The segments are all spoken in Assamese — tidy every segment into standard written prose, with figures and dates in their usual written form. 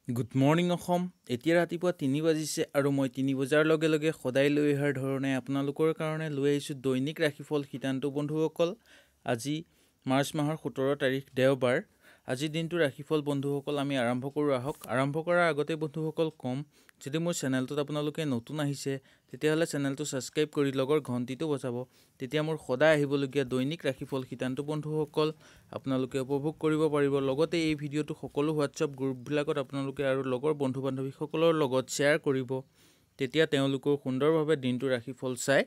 Good morning Assam. এতিয়া ৰাতিপুৱা 3 বাজিছে আৰু মই 3 বজাৰ লগে লগে সদায় লৈ অহাৰ ধৰণে আপোনালোকৰ কাৰণে লৈ আহিছোঁ দৈনিক ৰাশিফল সিদ্ধান্ত বন্ধুসকল। আজি মাৰ্চ মাহৰ 17 তাৰিখ দেওবাৰ। আজিৰ দিনটো ৰাশিফল বন্ধুসকল আমি আৰম্ভ কৰোঁ আহক। আৰম্ভ কৰাৰ আগতে বন্ধুসকল কম, যদি মোৰ চেনেলটোত আপোনালোকে নতুন আহিছে তেতিয়াহ'লে চেনেলটো ছাবস্ক্ৰাইব কৰি লগৰ ঘণ্টিটো বজাব। তেতিয়া মোৰ সদায় আহিবলগীয়া দৈনিক ৰাশিফল সিদ্ধান্ত বন্ধুসকল আপোনালোকে উপভোগ কৰিব পাৰিব। লগতে এই ভিডিঅ'টো সকলো হোৱাটছআপ গ্ৰুপবিলাকত আপোনালোকে আৰু লগৰ বন্ধু বান্ধৱীসকলৰ লগত শ্বেয়াৰ কৰিব। তেতিয়া তেওঁলোকেও সুন্দৰভাৱে দিনটো ৰাশিফল চাই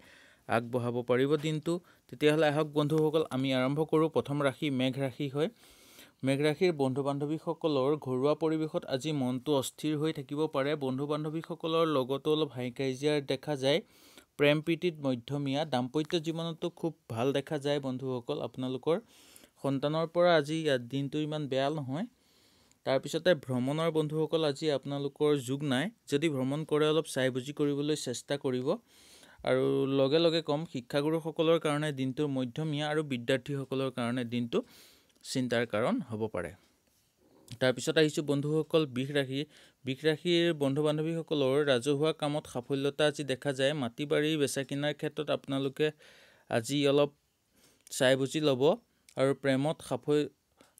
আগবঢ়াব পাৰিব দিনটো। তেতিয়াহ'লে আহক বন্ধুসকল আমি আৰম্ভ কৰোঁ। প্ৰথম ৰাশি মেঘ ৰাশি হয়। মেঘ ৰাশিৰ বন্ধু বান্ধৱীসকলৰ ঘৰুৱা পৰিৱেশত আজি মনটো অস্থিৰ হৈ থাকিব পাৰে। বন্ধু বান্ধৱীসকলৰ লগতো অলপ হাই কাজিয়া দেখা যায়। প্ৰেম প্ৰীতিত মধ্যমীয়া, দাম্পত্য জীৱনতো খুব ভাল দেখা যায় বন্ধুসকল। আপোনালোকৰ সন্তানৰ পৰা আজি দিনটো ইমান বেয়া নহয়। তাৰপিছতে ভ্ৰমণৰ বন্ধুসকল আজি আপোনালোকৰ যোগ নাই। যদি ভ্ৰমণ কৰে অলপ চাই বুজি কৰিবলৈ চেষ্টা কৰিব। আৰু লগে লগে কম, শিক্ষাগুৰুসকলৰ কাৰণে দিনটো মধ্যমীয়া আৰু বিদ্যাৰ্থীসকলৰ কাৰণে দিনটো চিন্তাৰ কাৰণ হ'ব পাৰে। তাৰপিছত আহিছোঁ বন্ধুসকল বৃষ ৰাশি। বৃষ ৰাশিৰ বন্ধু বান্ধৱীসকলৰ ৰাজহুৱা কামত সাফল্যতা আজি দেখা যায়। মাটি বাৰী বেচা কিনাৰ ক্ষেত্ৰত আপোনালোকে আজি অলপ চাই বুজি ল'ব। আৰু প্ৰেমত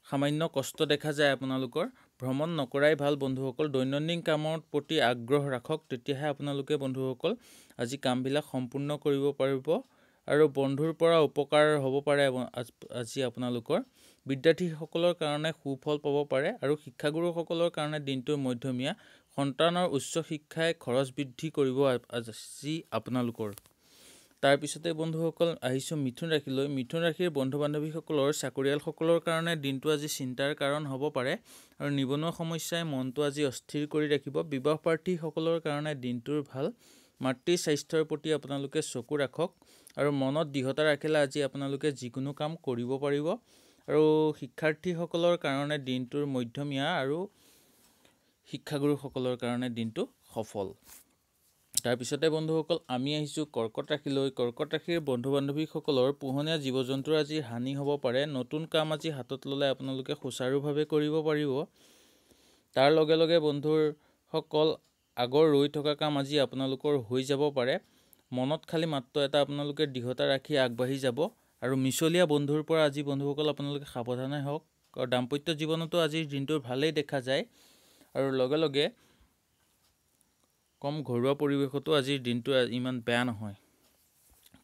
সামান্য কষ্ট দেখা যায় আপোনালোকৰ। ভ্ৰমণ নকৰাই ভাল বন্ধুসকল। দৈনন্দিন কামৰ প্ৰতি আগ্ৰহ ৰাখক, তেতিয়াহে আপোনালোকে বন্ধুসকল আজি কামবিলাক সম্পূৰ্ণ কৰিব পাৰিব আৰু বন্ধুৰ পৰা উপকাৰ হ'ব পাৰে আজি আপোনালোকৰ। বিদ্যাৰ্থীসকলৰ কাৰণে সুফল পাব পাৰে আৰু শিক্ষাগুৰুসকলৰ কাৰণে দিনটোৰ মধ্যমীয়া। সন্তানৰ উচ্চ শিক্ষাই খৰচ বৃদ্ধি কৰিব আজি আপোনালোকৰ। তাৰপিছতে বন্ধুসকল আহিছোঁ মিথুন ৰাশিলৈ। মিথুন ৰাশিৰ বন্ধু বান্ধৱীসকলৰ চাকৰিয়ালসকলৰ কাৰণে দিনটো আজি চিন্তাৰ কাৰণ হ'ব পাৰে আৰু নিবনুৱা সমস্যাই মনটো আজি অস্থিৰ কৰি ৰাখিব। বিবাহ প্ৰাৰ্থীসকলৰ কাৰণে দিনটোৰ ভাল। মাতৃ স্বাস্থ্যৰ প্ৰতি আপোনালোকে চকু ৰাখক আৰু মনত দৃঢ়তা ৰাখিলে আজি আপোনালোকে যিকোনো কাম কৰিব পাৰিব। আৰু শিক্ষাৰ্থীসকলৰ কাৰণে দিনটোৰ মধ্যমীয়া আৰু শিক্ষাগুৰুসকলৰ কাৰণে দিনটো সফল। তাৰপিছতে বন্ধুসকল আমি আহিছোঁ কৰ্কট ৰাশিলৈ। কৰ্কট ৰাশিৰ বন্ধু বান্ধৱীসকলৰ পোহনীয়া জীৱ জন্তুৰ আজি হানি হ'ব পাৰে। নতুন কাম আজি হাতত ল'লে আপোনালোকে সুচাৰুভাৱে কৰিব পাৰিব। তাৰ লগে লগে বন্ধুসকল আগৰ ৰৈ থকা কাম আজি আপোনালোকৰ হৈ যাব পাৰে। মনত খালি মাত্ৰ এটা আপোনালোকে দৃঢ়তা ৰাখি আগবাঢ়ি যাব। আৰু মিছলীয়া বন্ধুৰ পৰা আজি বন্ধুসকল আপোনালোকে সাৱধানে হওক। আৰু দাম্পত্য জীৱনতো আজিৰ দিনটো ভালেই দেখা যায়। আৰু লগে লগে কম ঘৰুৱা পৰিৱেশতো আজিৰ দিনটো ইমান বেয়া নহয়।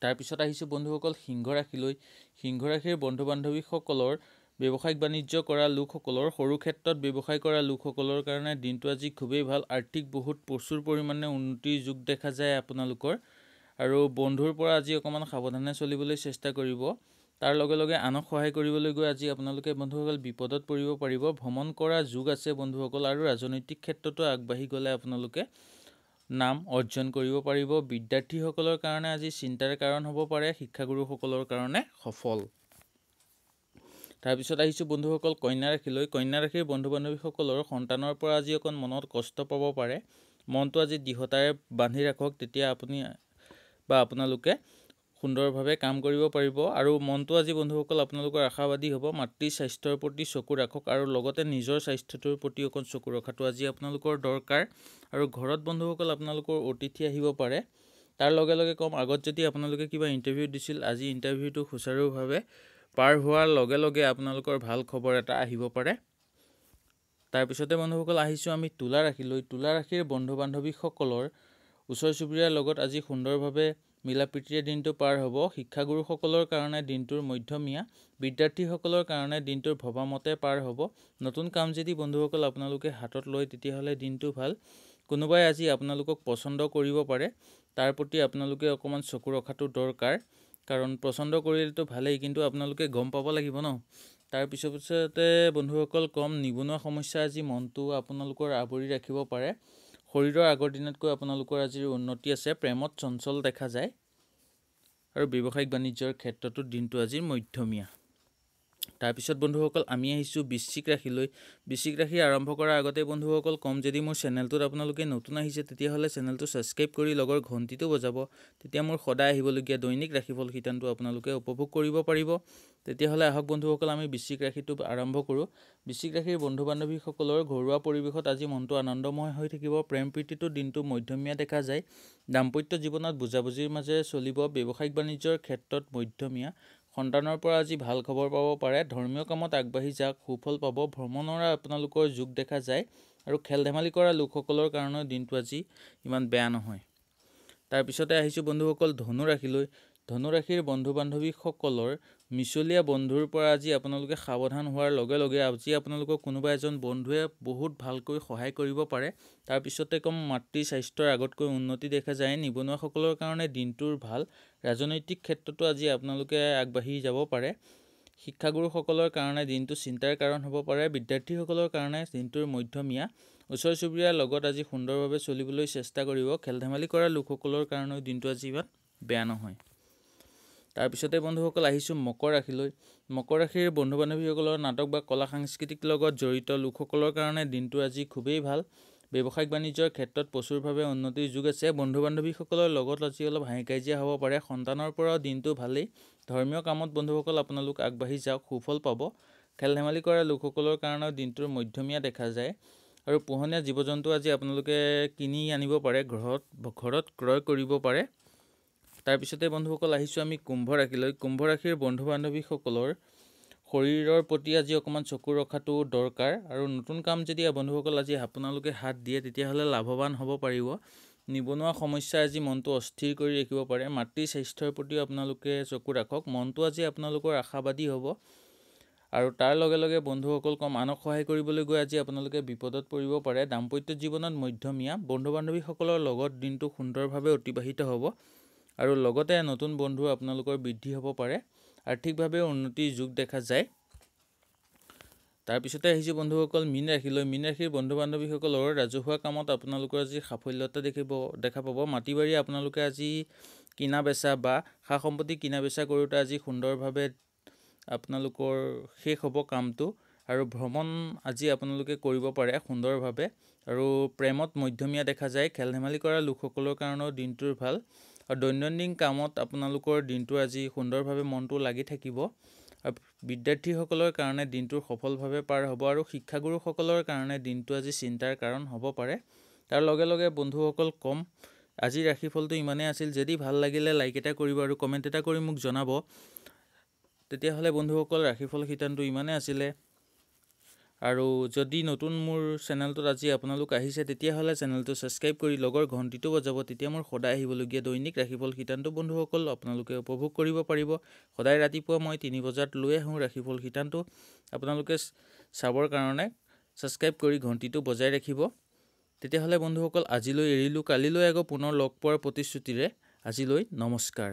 তাৰপিছত আহিছোঁ বন্ধুসকল সিংহ ৰাশিলৈ। সিংহ ৰাশিৰ বন্ধু বান্ধৱীসকলৰ ব্যৱসায়িক বাণিজ্য কৰা লোকসকলৰ, সৰু ক্ষেত্ৰত ব্যৱসায় কৰা লোকসকলৰ কাৰণে দিনটো আজি খুবেই ভাল। আৰ্থিক প্ৰচুৰ পৰিমাণে উন্নতিৰ যোগ দেখা যায় আপোনালোকৰ। আৰু বন্ধুৰ পৰা আজি অকণমান সাৱধানে চলিবলৈ চেষ্টা কৰিব। তাৰ লগে লগে আনক সহায় কৰিবলৈ গৈ আজি আপোনালোকে বন্ধুসকল বিপদত পৰিব পাৰিব। ভ্ৰমণ কৰা যোগ আছে বন্ধুসকল আৰু ৰাজনৈতিক ক্ষেত্ৰতো আগবাঢ়ি গ'লে আপোনালোকে নাম অৰ্জন কৰিব পাৰিব। বিদ্যাৰ্থীসকলৰ কাৰণে আজি চিন্তাৰ কাৰণ হ'ব পাৰে, শিক্ষাগুৰুসকলৰ কাৰণে সফল। তাৰপিছত আহিছোঁ বন্ধুসকল কন্যা ৰাশিলৈ। কন্যা ৰাশিৰ বন্ধু বান্ধৱীসকলৰ সন্তানৰ পৰা আজি অকণ মনত কষ্ট পাব পাৰে। মনটো আজি দৃঢ়তাৰে বান্ধি ৰাখক, তেতিয়া আপোনালোকে সুন্দৰভাৱে কাম কৰিব পাৰিব। আৰু মনটো আজি বন্ধুসকল আপোনালোকৰ আশাবাদী হ'ব। মাতৃ স্বাস্থ্যৰ প্ৰতি চকু ৰাখক আৰু লগতে নিজৰ স্বাস্থ্যটোৰ প্ৰতি অকণ চকু ৰখাটো আজি আপোনালোকৰ দৰকাৰ। আৰু ঘৰত বন্ধুসকল আপোনালোকৰ অতিথি আহিব পাৰে। তাৰ লগে লগে কম, আগত যদি আপোনালোকে কিবা ইণ্টাৰভিউ দিছিল, আজি ইণ্টাৰভিউটো সুচাৰুভাৱে পাৰ হোৱাৰ লগে লগে আপোনালোকৰ ভাল খবৰ এটা আহিব পাৰে। তাৰপিছতে বন্ধুসকল আহিছোঁ আমি তুলা ৰাশিলৈ। তুলা ৰাশিৰ বন্ধু বান্ধৱীসকলৰ ওচৰ চুবুৰীয়াৰ লগত আজি সুন্দৰভাৱে মিলা প্ৰীতিৰে দিনটো পাৰ হ'ব। শিক্ষাগুৰুসকলৰ কাৰণে দিনটোৰ মধ্যমীয়া, বিদ্যাৰ্থীসকলৰ কাৰণে দিনটোৰ ভবামতে পাৰ হ'ব। নতুন কাম যদি বন্ধুসকল আপোনালোকে হাতত লয় তেতিয়াহ'লে দিনটো ভাল। কোনোবাই আজি আপোনালোকক পচন্দ কৰিব পাৰে, তাৰ প্ৰতি আপোনালোকে অকণমান চকু ৰখাটো দৰকাৰ। কাৰণ পচন্দ কৰিলেতো ভালেই, কিন্তু আপোনালোকে গম পাব লাগিব ন। তাৰপিছতে বন্ধুসকল কম, নিবনুৱা সমস্যা আজি মনটো আপোনালোকৰ আৱৰি ৰাখিব পাৰে। শৰীৰৰ আগৰ দিনতকৈ আপোনালোকৰ আজিৰ উন্নতি আছে। প্ৰেমত চঞ্চল দেখা যায় আৰু ব্যৱসায়িক বাণিজ্যৰ ক্ষেত্ৰতো দিনটো আজিৰ মধ্যমীয়া। তাৰপিছত বন্ধুসকল আমি আহিছোঁ বৃশ্চিক ৰাশিলৈ। বৃশ্চিক ৰাশি আৰম্ভ কৰাৰ আগতে বন্ধুসকল কম, যদি মোৰ চেনেলটোত আপোনালোকে নতুন আহিছে তেতিয়াহ'লে চেনেলটো ছাবস্ক্ৰাইব কৰি লগৰ ঘণ্টিটো বজাব। তেতিয়া মোৰ সদায় আহিবলগীয়া দৈনিক ৰাশিফল শিতানটো আপোনালোকে উপভোগ কৰিব পাৰিব। তেতিয়াহ'লে আহক বন্ধুসকল আমি বৃশ্চিক ৰাশিটো আৰম্ভ কৰোঁ। বৃশ্চিক ৰাশিৰ বন্ধু বান্ধৱীসকলৰ ঘৰুৱা পৰিৱেশত আজি মনটো আনন্দময় হৈ থাকিব। প্ৰেম প্ৰীতিটো দিনটো মধ্যমীয়া দেখা যায়। দাম্পত্য জীৱনত বুজাবুজিৰ মাজেৰে চলিব। ব্যৱসায়িক বাণিজ্যৰ ক্ষেত্ৰত মধ্যমীয়া। সন্তানৰ পৰা আজি ভাল খবৰ পাব পাৰে। ধৰ্মীয় কামত আগবাঢ়ি যাওক, সুফল পাব। ভ্ৰমণৰ আপোনালোকৰ যোগ দেখা যায় আৰু খেল ধেমালি কৰা লোকসকলৰ কাৰণে দিনটো আজি ইমান বেয়া নহয়। তাৰপিছতে আহিছোঁ বন্ধুসকল ধনু ৰাশিলৈ। ধনু ৰাশিৰ বন্ধু বান্ধৱীসকলৰ মিছলীয়া বন্ধুৰ পৰা আজি আপোনালোকে সাৱধান হোৱাৰ লগে লগে আজি আপোনালোকৰ কোনোবা এজন বন্ধুৱে বহুত ভালকৈ সহায় কৰিব পাৰে। তাৰপিছতে কম মাতৃ স্বাস্থ্যৰ আগতকৈ উন্নতি দেখা যায়। নিবনুৱাসকলৰ কাৰণে দিনটোৰ ভাল। ৰাজনৈতিক ক্ষেত্ৰতো আজি আপোনালোকে আগবাঢ়ি যাব পাৰে। শিক্ষাগুৰুসকলৰ কাৰণে দিনটো চিন্তাৰ কাৰণ হ'ব পাৰে। বিদ্যাৰ্থীসকলৰ কাৰণে দিনটোৰ মধ্যমীয়া। ওচৰ চুবুৰীয়াৰ লগত আজি সুন্দৰভাৱে চলিবলৈ চেষ্টা কৰিব। খেল ধেমালি কৰা লোকসকলৰ কাৰণেও দিনটো আজি ইমান বেয়া নহয়। তাৰপিছতে বন্ধুসকল আহিছোঁ মকৰ ৰাশিলৈ। মকৰ ৰাশিৰ বন্ধু বান্ধৱীসকলৰ নাটক বা কলা সাংস্কৃতিক লগত জড়িত লোকসকলৰ কাৰণে দিনটো আজি খুবেই ভাল। ব্যৱসায়িক বাণিজ্যৰ ক্ষেত্ৰত প্ৰচুৰভাৱে উন্নতিৰ যুগ আছে। বন্ধু বান্ধৱীসকলৰ লগত আজি অলপ হাই কাজিয়া হ'ব পাৰে। সন্তানৰ পৰাও দিনটো ভালেই। ধৰ্মীয় কামত বন্ধুসকল আপোনালোক আগবাঢ়ি যাওক, সুফল পাব। খেল ধেমালি কৰা লোকসকলৰ কাৰণেও দিনটোৰ মধ্যমীয়া দেখা যায়। আৰু পোহনীয়া জীৱ জন্তু আজি আপোনালোকে কিনি আনিব পাৰে, ঘৰত ক্ৰয় কৰিব পাৰে। তাৰপিছতে বন্ধুসকল আহিছোঁ আমি কুম্ভ ৰাশিলৈ। কুম্ভ ৰাশিৰ বন্ধু বান্ধৱীসকলৰ শৰীৰৰ প্ৰতি আজি অকণমান চকু ৰখাটো দৰকাৰ। আৰু নতুন কাম যদি বন্ধুসকল আজি আপোনালোকে হাত দিয়ে তেতিয়াহ'লে লাভৱান হ'ব পাৰিব। নিবনুৱা সমস্যা আজি মনটো অস্থিৰ কৰি ৰাখিব পাৰে। মাতৃ স্বাস্থ্যৰ প্ৰতিও আপোনালোকে চকু ৰাখক। মনটো আজি আপোনালোকৰ আশাবাদী হ'ব। আৰু তাৰ লগে লগে বন্ধুসকল কম, আনক সহায় কৰিবলৈ গৈ আজি আপোনালোকে বিপদত পৰিব পাৰে। দাম্পত্য জীৱনত মধ্যমীয়া। বন্ধু বান্ধৱীসকলৰ লগত দিনটো সুন্দৰভাৱে অতিবাহিত হ'ব। আৰু লগতে নতুন বন্ধু আপোনালোকৰ বৃদ্ধি হ'ব পাৰে। আৰ্থিকভাৱে উন্নতিৰ যুগ দেখা যায়। তাৰপিছতে আহিছোঁ বন্ধুসকল মীন ৰাশিলৈ। মীন ৰাশিৰ বন্ধু বান্ধৱীসকলৰ ৰাজহুৱা কামত আপোনালোকৰ আজি সাফল্যতা দেখা পাব। মাটি বাৰী আপোনালোকে আজি কিনা বেচা বা সা সম্পত্তি কিনা বেচা কৰোঁতে আজি সুন্দৰভাৱে আপোনালোকৰ শেষ হ'ব কামটো। আৰু ভ্ৰমণ আজি আপোনালোকে কৰিব পাৰে সুন্দৰভাৱে। আৰু প্ৰেমত মধ্যমীয়া দেখা যায়। খেল ধেমালি কৰা লোকসকলৰ কাৰণেও দিনটোৰ ভাল। আৰু দৈনন্দিন কামত আপোনালোকৰ দিনটো আজি সুন্দৰভাৱে মনটো লাগি থাকিব। আৰু বিদ্যাৰ্থীসকলৰ কাৰণে দিনটোৰ সফলভাৱে পাৰ হ'ব। আৰু শিক্ষাগুৰুসকলৰ কাৰণে দিনটো আজি চিন্তাৰ কাৰণ হ'ব পাৰে। তাৰ লগে লগে বন্ধুসকল কম, আজিৰ ৰাশিফলটো ইমানেই আছিল। যদি ভাল লাগিলে লাইক এটা কৰিব আৰু কমেণ্ট এটা কৰি মোক জনাব। তেতিয়াহ'লে বন্ধুসকল ৰাশিফল শিতানটো ইমানেই আছিলে। আৰু যদি নতুন মোৰ চেনেলটোত আজি আপোনালোক আহিছে তেতিয়াহ'লে চেনেলটো ছাবস্ক্ৰাইব কৰি লগৰ ঘণ্টিটো বজাব। তেতিয়া মোৰ সদায় আহিবলগীয়া দৈনিক ৰাশিফল শিতানটো বন্ধুসকল আপোনালোকে উপভোগ কৰিব পাৰিব। সদায় ৰাতিপুৱা মই 3 বজাত লৈ আহোঁ ৰাশিফল শিতানটো। আপোনালোকে চাবৰ কাৰণে ছাবস্ক্ৰাইব কৰি ঘণ্টিটো বজাই ৰাখিব। তেতিয়াহ'লে বন্ধুসকল আজিলৈ এৰিলোঁ। কালিলৈ আকৌ পুনৰ লগ পোৱাৰ প্ৰতিশ্ৰুতিৰে আজিলৈ নমস্কাৰ।